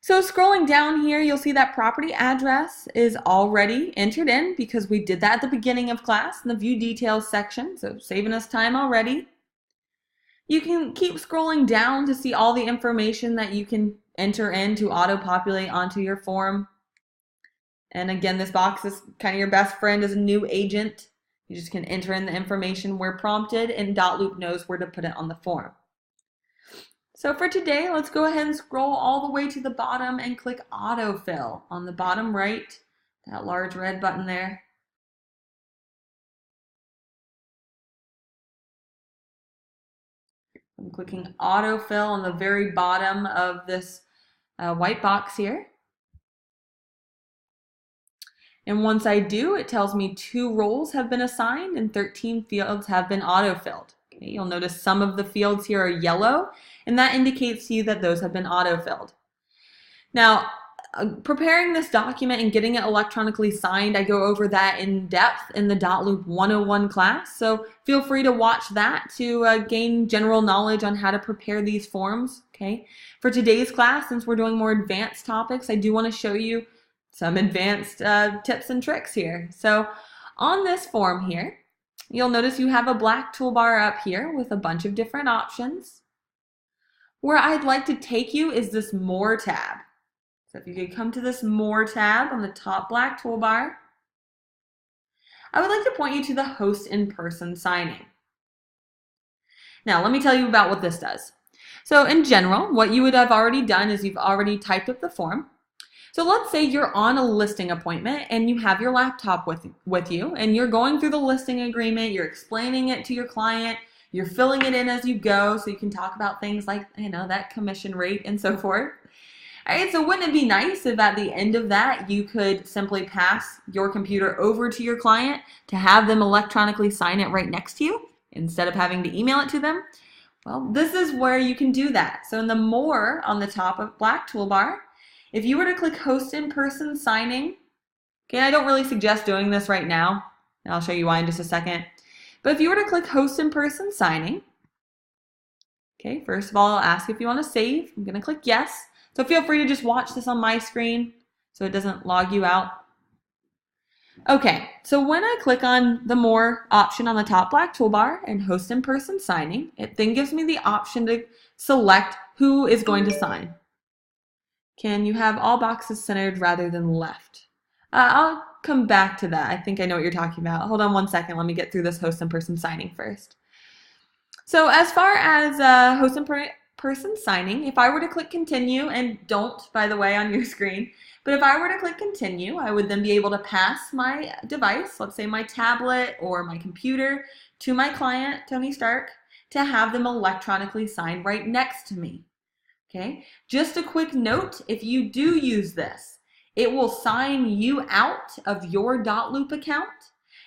So scrolling down here, you'll see that property address is already entered in because we did that at the beginning of class in the view details section, so saving us time already. You can keep scrolling down to see all the information that you can enter in to auto-populate onto your form. And again, this box is kind of your best friend as a new agent. You just can enter in the information where prompted, and Dotloop knows where to put it on the form. So for today, let's go ahead and scroll all the way to the bottom and click Autofill on the bottom right, that large red button there. I'm clicking Autofill on the very bottom of this white box here. And once I do, it tells me 2 roles have been assigned and 13 fields have been autofilled. Okay, you'll notice some of the fields here are yellow, and that indicates to you that those have been autofilled. Now, preparing this document and getting it electronically signed, I go over that in depth in the Dotloop 101 class, so feel free to watch that to gain general knowledge on how to prepare these forms. Okay. For today's class, since we're doing more advanced topics, I do want to show you some advanced tips and tricks here. So on this form here, you'll notice you have a black toolbar up here with a bunch of different options. Where I'd like to take you is this More tab. So if you could come to this More tab on the top black toolbar, I would like to point you to the Host in-Person Signing. Now, let me tell you about what this does. So in general, what you would have already done is you've already typed up the form. So let's say you're on a listing appointment and you have your laptop with you and you're going through the listing agreement, you're explaining it to your client, you're filling it in as you go so you can talk about things like, that commission rate and so forth. All right, so wouldn't it be nice if at the end of that you could simply pass your computer over to your client to have them electronically sign it right next to you instead of having to email it to them? Well, this is where you can do that. So in the More on the top of black toolbar, if you were to click Host in-Person Signing, okay, I don't really suggest doing this right now, and I'll show you why in just a second. But if you were to click Host in-Person Signing, okay, first of all, I'll ask if you want to save. I'm going to click Yes. So feel free to just watch this on my screen so it doesn't log you out. Okay, so when I click on the More option on the top black toolbar and Host in-Person Signing, it then gives me the option to select who is going to sign. Can you have all boxes centered rather than left? I'll come back to that. I think I know what you're talking about. Hold on one second. Let me get through this Host in-Person Signing first. So as far as Host in-Person Signing, if I were to click Continue, and don't, by the way, on your screen, but if I were to click Continue, I would then be able to pass my device, let's say my tablet or my computer, to my client, Tony Stark, to have them electronically signed right next to me. Okay, just a quick note, if you do use this, it will sign you out of your Dotloop account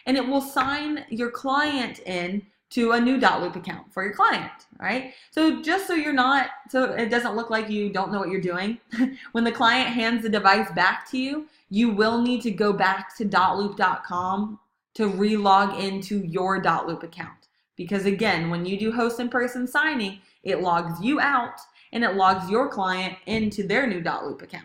and it will sign your client in to a new Dotloop account for your client, all right? So just so it doesn't look like you don't know what you're doing, when the client hands the device back to you, you will need to go back to dotloop.com to re-log into your Dotloop account. Because again, when you do Host in-Person Signing, it logs you out and it logs your client into their new Dotloop account,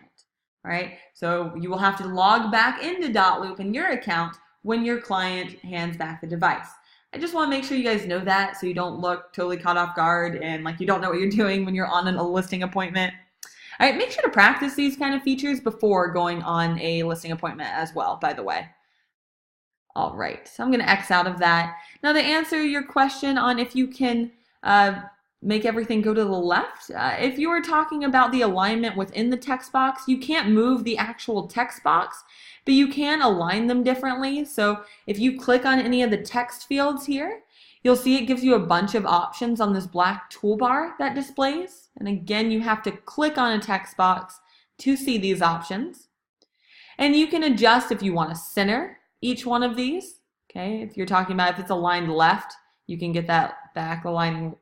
right? So you will have to log back into Dotloop in your account when your client hands back the device. I just want to make sure you guys know that so you don't look totally caught off guard and like you don't know what you're doing when you're on a listing appointment. All right, make sure to practice these kind of features before going on a listing appointment as well, by the way. All right, so I'm going to X out of that. Now to answer your question on if you can make everything go to the left. If you were talking about the alignment within the text box, you can't move the actual text box, but you can align them differently. So if you click on any of the text fields here, you'll see it gives you a bunch of options on this black toolbar that displays. And again, you have to click on a text box to see these options. And you can adjust if you want to center each one of these. Okay, if you're talking about if it's aligned left, you can get that back aligning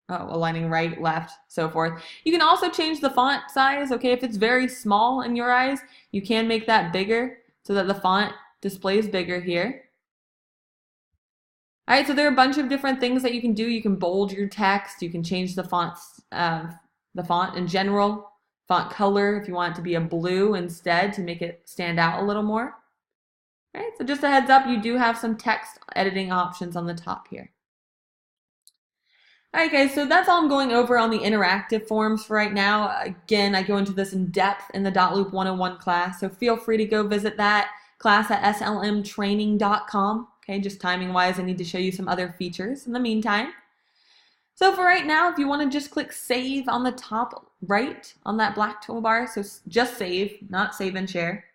right, left, so forth. You can also change the font size. Okay, if it's very small in your eyes, you can make that bigger so that the font displays bigger here. All right, so there are a bunch of different things that you can do. You can bold your text. You can change the fonts, the font in general, font color if you want it to be a blue instead to make it stand out a little more. All right, so just a heads up, you do have some text editing options on the top here. All right, guys, so that's all I'm going over on the interactive forms for right now. Again, I go into this in depth in the Dotloop 101 class, so feel free to go visit that class at slmtraining.com. Okay, just timing-wise, I need to show you some other features in the meantime. So for right now, if you want to just click Save on the top right on that black toolbar, so just Save, not Save and Share.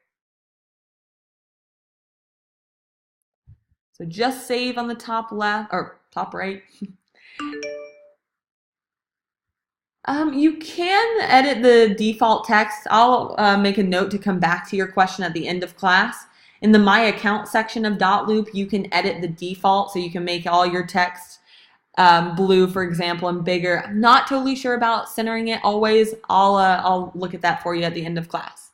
So just Save on the top left, or top right. You can edit the default text. I'll make a note to come back to your question at the end of class. In the My Account section of Dotloop, you can edit the default, so you can make all your text blue, for example, and bigger. I'm not totally sure about centering it always. I'll look at that for you at the end of class.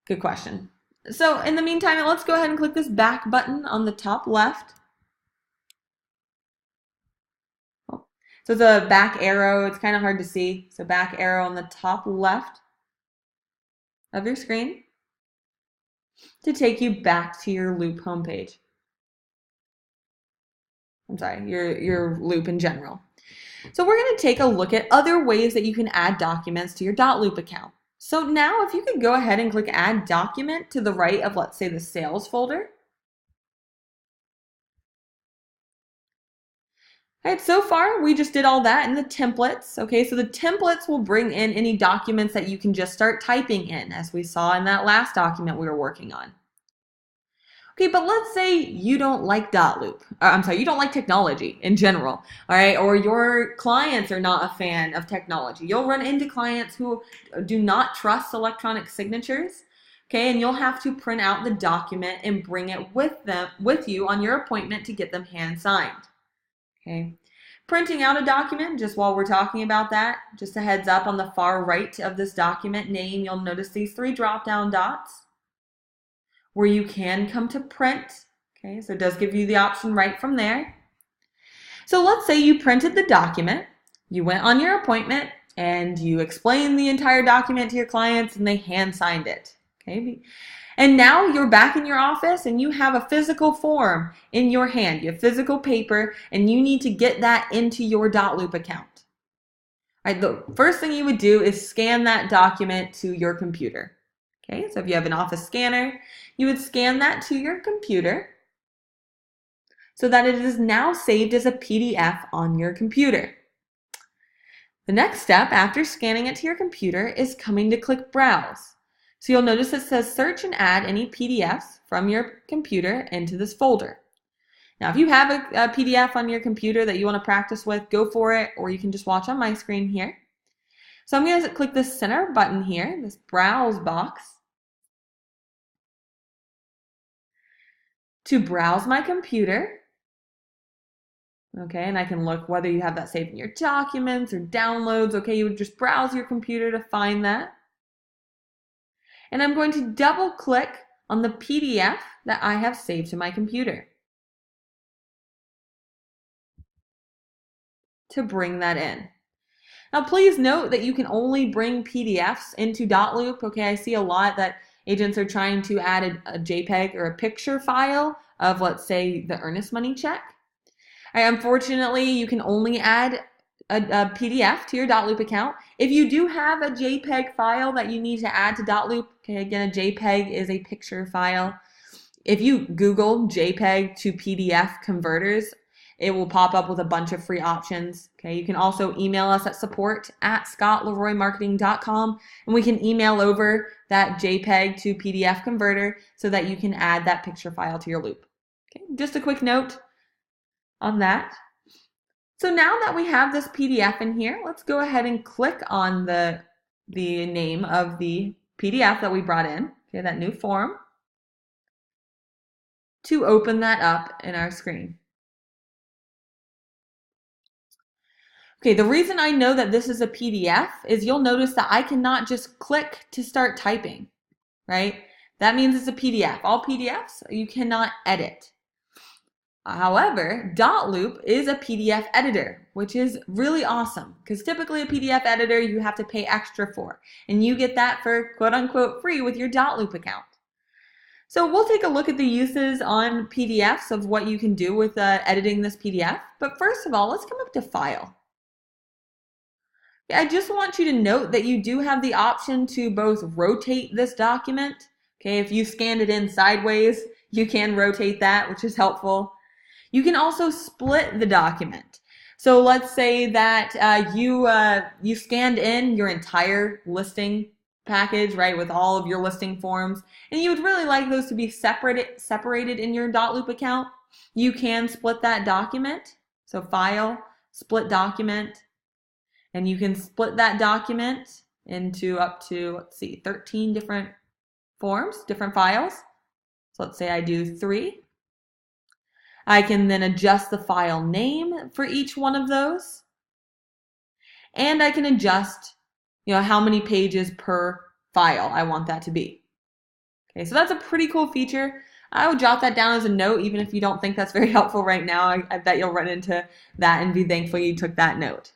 Good question. So in the meantime, let's go ahead and click this back button on the top left. So the back arrow, it's kind of hard to see. So back arrow on the top left of your screen to take you back to your Loop homepage. I'm sorry, your Loop in general. So we're going to take a look at other ways that you can add documents to your Dotloop account. So now if you could go ahead and click Add Document to the right of, let's say, the Sales folder. All right, so far we just did all that in the templates. Okay, so the templates will bring in any documents that you can just start typing in, as we saw in that last document we were working on. Okay, but let's say you don't like Dotloop. I'm sorry, you don't like technology in general, all right? Or your clients are not a fan of technology. You'll run into clients who do not trust electronic signatures, okay? And you'll have to print out the document and bring it with you on your appointment to get them hand signed, okay? Printing out a document, just while we're talking about that, just a heads up on the far right of this document name, you'll notice these 3 drop-down dots where you can come to print. Okay, so it does give you the option right from there. So let's say you printed the document, you went on your appointment, and you explained the entire document to your clients and they hand signed it. Okay, and now you're back in your office and you have a physical form in your hand. You have physical paper and you need to get that into your Dotloop account. All right, the first thing you would do is scan that document to your computer. Okay, so if you have an office scanner, you would scan that to your computer so that it is now saved as a PDF on your computer. The next step after scanning it to your computer is coming to click Browse. So you'll notice it says search and add any PDFs from your computer into this folder. Now if you have a PDF on your computer that you want to practice with, go for it, or you can just watch on my screen here. So I'm going to click this center button here, this Browse box, to browse my computer. Okay, and I can look whether you have that saved in your documents or downloads. Okay, you would just browse your computer to find that. And I'm going to double click on the PDF that I have saved to my computer to bring that in. Now please note that you can only bring PDFs into Dotloop. Okay, I see a lot that agents are trying to add a JPEG or a picture file of, let's say, the earnest money check. All right, unfortunately, you can only add a PDF to your Dotloop account. If you do have a JPEG file that you need to add to Dotloop, okay, again, a JPEG is a picture file. If you Google JPEG to PDF converters, It will pop up with a bunch of free options. Okay, you can also email us at support@scottleroymarketing.com, and we can email over that JPEG to PDF converter so that you can add that picture file to your loop. Okay, just a quick note on that. So now that we have this PDF in here, let's go ahead and click on the name of the PDF that we brought in, okay, that new form, to open that up in our screen. Okay, the reason I know that this is a PDF is you'll notice that I cannot just click to start typing, right? That means it's a PDF. All PDFs you cannot edit. However, Dotloop is a PDF editor, which is really awesome because typically a PDF editor you have to pay extra for, and you get that for quote unquote free with your Dotloop account. So we'll take a look at the uses on PDFs of what you can do with editing this PDF. But first of all, let's come up to File. I just want you to note that you do have the option to both rotate this document. Okay, if you scanned it in sideways, you can rotate that, which is helpful. You can also split the document. So let's say that you scanned in your entire listing package, right, with all of your listing forms, and you would really like those to be separated in your Dotloop account. You can split that document. So File, Split Document, and you can split that document into up to, let's see, 13 different forms, different files. So let's say I do 3. I can then adjust the file name for each one of those. And I can adjust, how many pages per file I want that to be. Okay, so that's a pretty cool feature. I would jot that down as a note, even if you don't think that's very helpful right now. I bet you'll run into that and be thankful you took that note.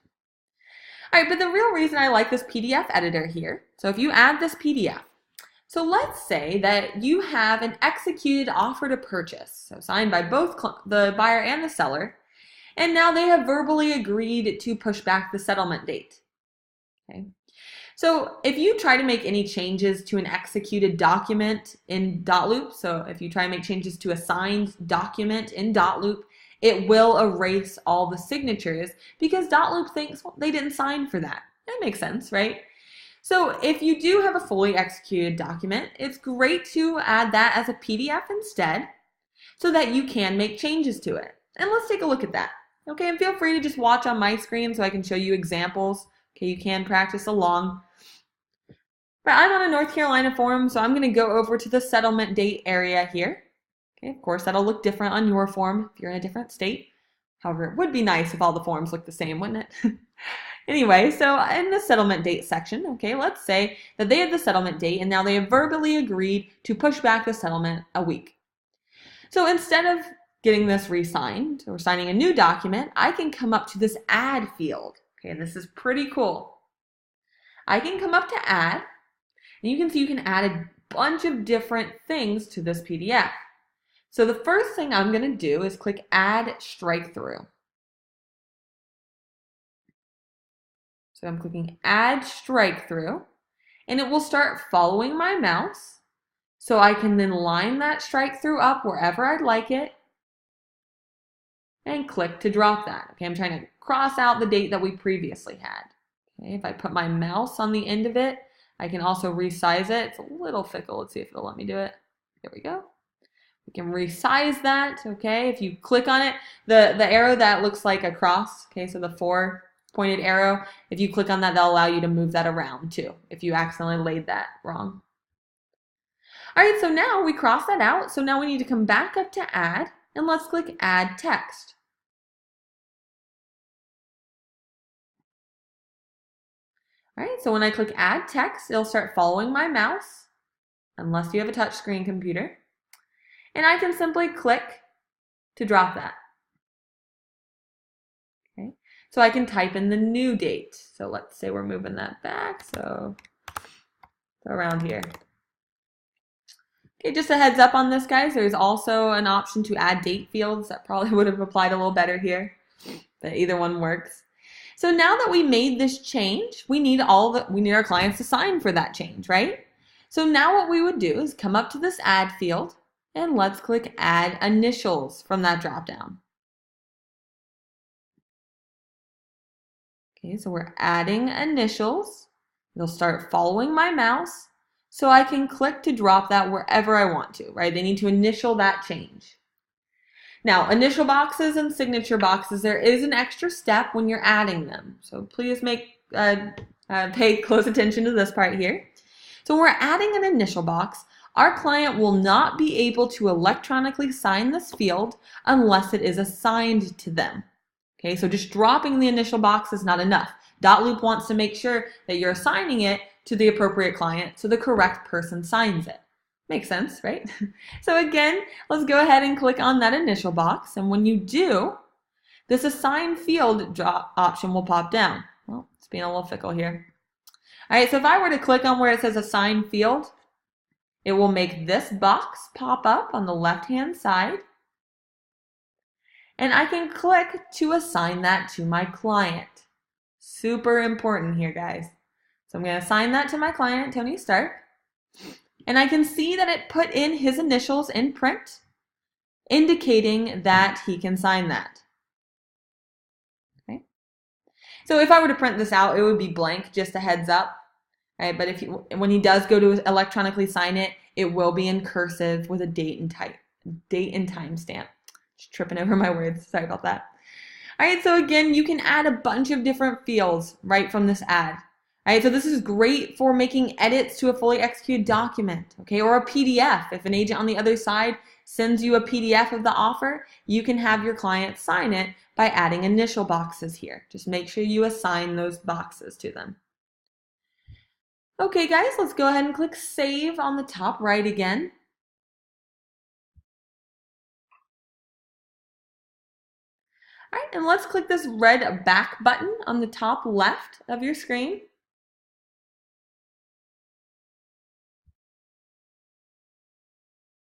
All right, but the real reason I like this PDF editor here, so if you add this PDF, so let's say that you have an executed offer to purchase, so signed by both the buyer and the seller, and now they have verbally agreed to push back the settlement date. Okay. So if you try to make any changes to an executed document in Dotloop, so if you try to make changes to a signed document in Dotloop, it will erase all the signatures because Dotloop thinks, well, they didn't sign for that. That makes sense, right? So if you do have a fully executed document, it's great to add that as a PDF instead so that you can make changes to it. And let's take a look at that. Okay, and feel free to just watch on my screen so I can show you examples. Okay, you can practice along. But I'm on a North Carolina form, so I'm going to go over to the settlement date area here. Okay, of course, that'll look different on your form if you're in a different state. However, it would be nice if all the forms looked the same, wouldn't it? Anyway, so in the settlement date section, okay, let's say that they have the settlement date and now they have verbally agreed to push back the settlement a week. So instead of getting this re-signed or signing a new document, I can come up to this add field. Okay, and this is pretty cool. I can come up to add, and you can see you can add a bunch of different things to this PDF. So the first thing I'm going to do is click Add Strike Through. So I'm clicking Add Strike Through, and it will start following my mouse. So I can then line that strike through up wherever I'd like it and click to drop that. Okay, I'm trying to cross out the date that we previously had. Okay, if I put my mouse on the end of it, I can also resize it. It's a little fickle. Let's see if it'll let me do it. There we go. We can resize that, okay? If you click on it, the arrow that looks like a cross, okay, so the 4 pointed arrow, if you click on that, that'll allow you to move that around too, if you accidentally laid that wrong. All right, so now we cross that out. So now we need to come back up to Add, and let's click Add Text. All right, so when I click Add Text, it'll start following my mouse, unless you have a touchscreen computer. And I can simply click to drop that. Okay, so I can type in the new date. So let's say we're moving that back, so around here. Okay, just a heads up on this, guys. There's also an option to add date fields. That probably would have applied a little better here, but either one works. So now that we made this change, we need our clients to sign for that change, right? So now what we would do is come up to this add field and let's click Add Initials from that dropdown. Okay, so we're adding initials. It'll start following my mouse, so I can click to drop that wherever I want to, right? They need to initial that change. Now, initial boxes and signature boxes, there is an extra step when you're adding them. So please pay close attention to this part here. So when we're adding an initial box, our client will not be able to electronically sign this field unless it is assigned to them. Okay, so just dropping the initial box is not enough. Dotloop wants to make sure that you're assigning it to the appropriate client so the correct person signs it. Makes sense, right? So again, let's go ahead and click on that initial box. And when you do, this assign field option will pop down. Well, it's being a little fickle here. All right, so if I were to click on where it says assign field, it will make this box pop up on the left-hand side. And I can click to assign that to my client. Super important here, guys. So I'm going to assign that to my client, Tony Stark. And I can see that it put in his initials in print, indicating that he can sign that. Okay. So if I were to print this out, it would be blank, just a heads up. Right? But when he does go to electronically sign it, it will be in cursive with a date and time stamp. Just tripping over my words. Sorry about that. All right, so again, you can add a bunch of different fields right from this ad. All right, so this is great for making edits to a fully executed document, okay, or a PDF. If an agent on the other side sends you a PDF of the offer, you can have your client sign it by adding initial boxes here. Just make sure you assign those boxes to them. Okay, guys, let's go ahead and click Save on the top right again. All right, and let's click this red back button on the top left of your screen.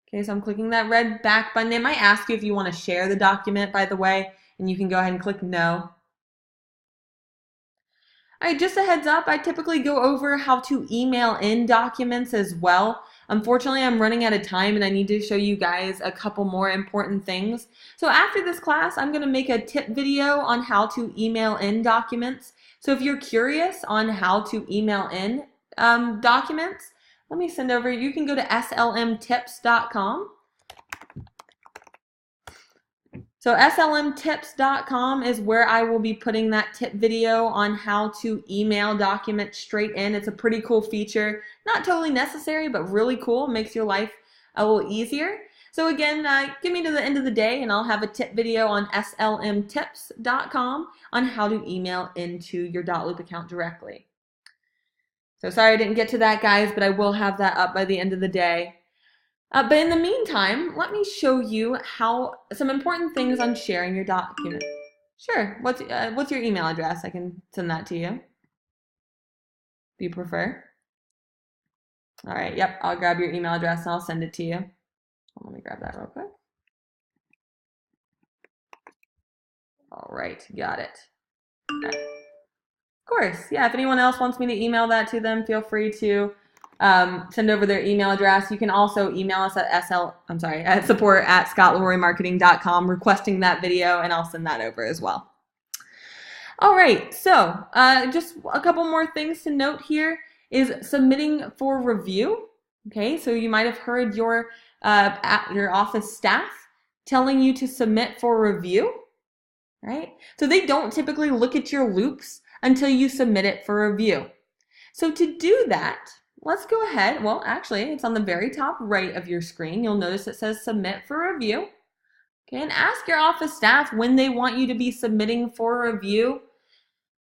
Okay, so I'm clicking that red back button. It might ask you if you want to share the document, by the way, and you can go ahead and click No. All right, just a heads up, I typically go over how to email in documents as well. Unfortunately, I'm running out of time and I need to show you guys a couple more important things. So after this class, I'm going to make a tip video on how to email in documents. So if you're curious on how to email in documents, let me send over, you can go to slmtips.com. So slmtips.com is where I will be putting that tip video on how to email documents straight in. It's a pretty cool feature. Not totally necessary, but really cool. Makes your life a little easier. So again, give me to the end of the day and I'll have a tip video on slmtips.com on how to email into your Dotloop account directly. So sorry I didn't get to that, guys, but I will have that up by the end of the day. But in the meantime, let me show you some important things on sharing your document. Sure. What's your email address? I can send that to you. Do you prefer? All right. Yep. I'll grab your email address and I'll send it to you. Let me grab that real quick. All right. Got it. Okay. Of course. Yeah. If anyone else wants me to email that to them, feel free to. Send over their email address. You can also email us at support@scottleroymarketing.com requesting that video, and I'll send that over as well. All right, so just a couple more things to note here is submitting for review. Okay, so you might have heard your office staff telling you to submit for review, right? So they don't typically look at your loops until you submit it for review. So to do that, let's go ahead. Well, actually, it's on the very top right of your screen. You'll notice it says submit for review. Okay, and ask your office staff when they want you to be submitting for review.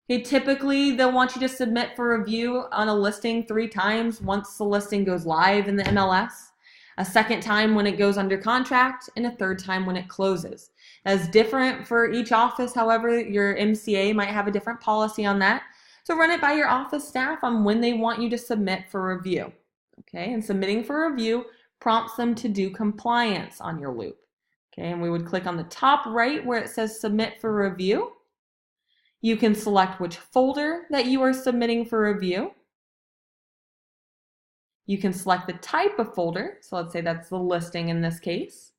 Okay, typically, they'll want you to submit for review on a listing 3 times once the listing goes live in the MLS, a second time when it goes under contract, and a third time when it closes. That's different for each office. However, your MCA might have a different policy on that. So run it by your office staff on when they want you to submit for review. Okay, and submitting for review prompts them to do compliance on your loop. Okay, and we would click on the top right where it says submit for review. You can select which folder that you are submitting for review. You can select the type of folder. So let's say that's the listing in this case.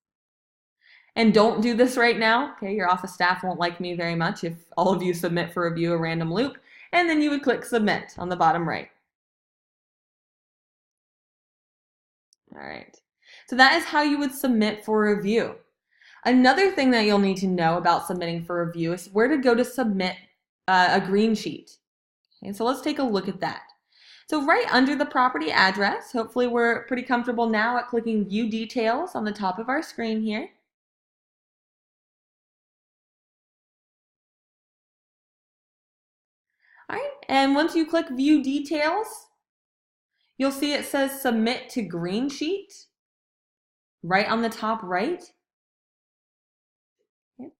And don't do this right now. Okay, your office staff won't like me very much if all of you submit for review a random loop. And then you would click submit on the bottom right. All right. So that is how you would submit for review. Another thing that you'll need to know about submitting for review is where to go to submit a green sheet. Okay, so let's take a look at that. So right under the property address, hopefully we're pretty comfortable now at clicking View Details on the top of our screen here. All right, and once you click View Details, you'll see it says Submit to Green Sheet right on the top right. Okay.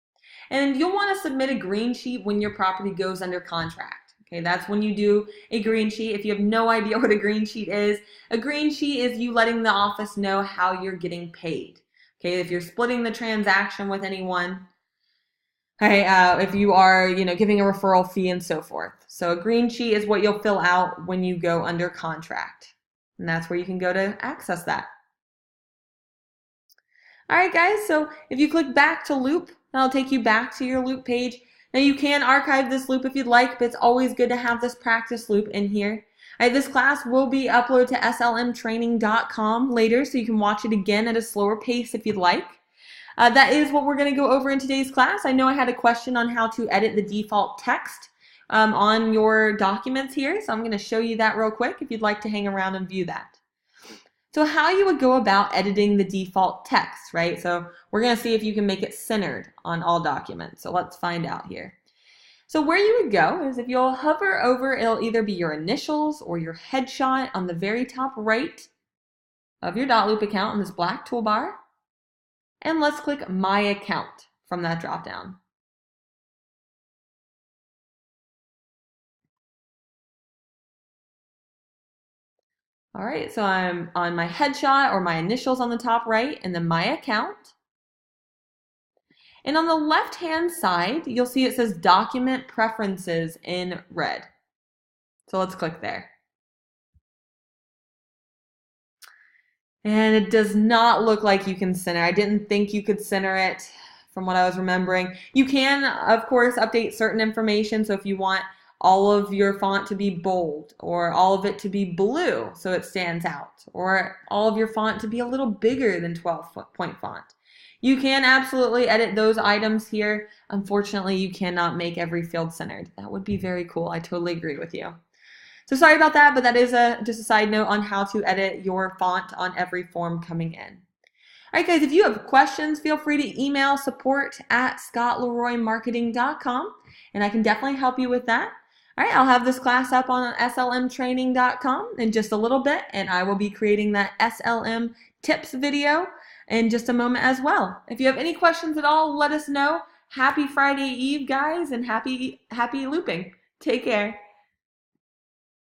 And you'll want to submit a green sheet when your property goes under contract. Okay, that's when you do a green sheet. If you have no idea what a green sheet is, a green sheet is you letting the office know how you're getting paid. Okay, if you're splitting the transaction with anyone, okay, if you are, giving a referral fee and so forth. So a green sheet is what you'll fill out when you go under contract. And that's where you can go to access that. All right, guys, so if you click back to loop, that'll take you back to your loop page. Now you can archive this loop if you'd like, but it's always good to have this practice loop in here. All right, this class will be uploaded to slmtraining.com later, so you can watch it again at a slower pace if you'd like. That is what we're going to go over in today's class. I know I had a question on how to edit the default text on your documents here, so I'm going to show you that real quick if you'd like to hang around and view that. So how you would go about editing the default text, right? So we're going to see if you can make it centered on all documents. So let's find out here. So where you would go is if you'll hover over, it'll either be your initials or your headshot on the very top right of your Dotloop account in this black toolbar. And let's click My Account from that dropdown. All right, so I'm on my headshot or my initials on the top right and then My Account. And on the left-hand side, you'll see it says Document Preferences in red. So let's click there. And it does not look like you can center. I didn't think you could center it from what I was remembering. You can, of course, update certain information. So if you want all of your font to be bold or all of it to be blue so it stands out, or all of your font to be a little bigger than 12-point font, you can absolutely edit those items here. Unfortunately, you cannot make every field centered. That would be very cool. I totally agree with you. So sorry about that, but that is just a side note on how to edit your font on every form coming in. All right, guys, if you have questions, feel free to email support@scottleroymarketing.com, and I can definitely help you with that. All right, I'll have this class up on slmtraining.com in just a little bit, and I will be creating that SLM tips video in just a moment as well. If you have any questions at all, let us know. Happy Friday Eve, guys, and happy looping. Take care.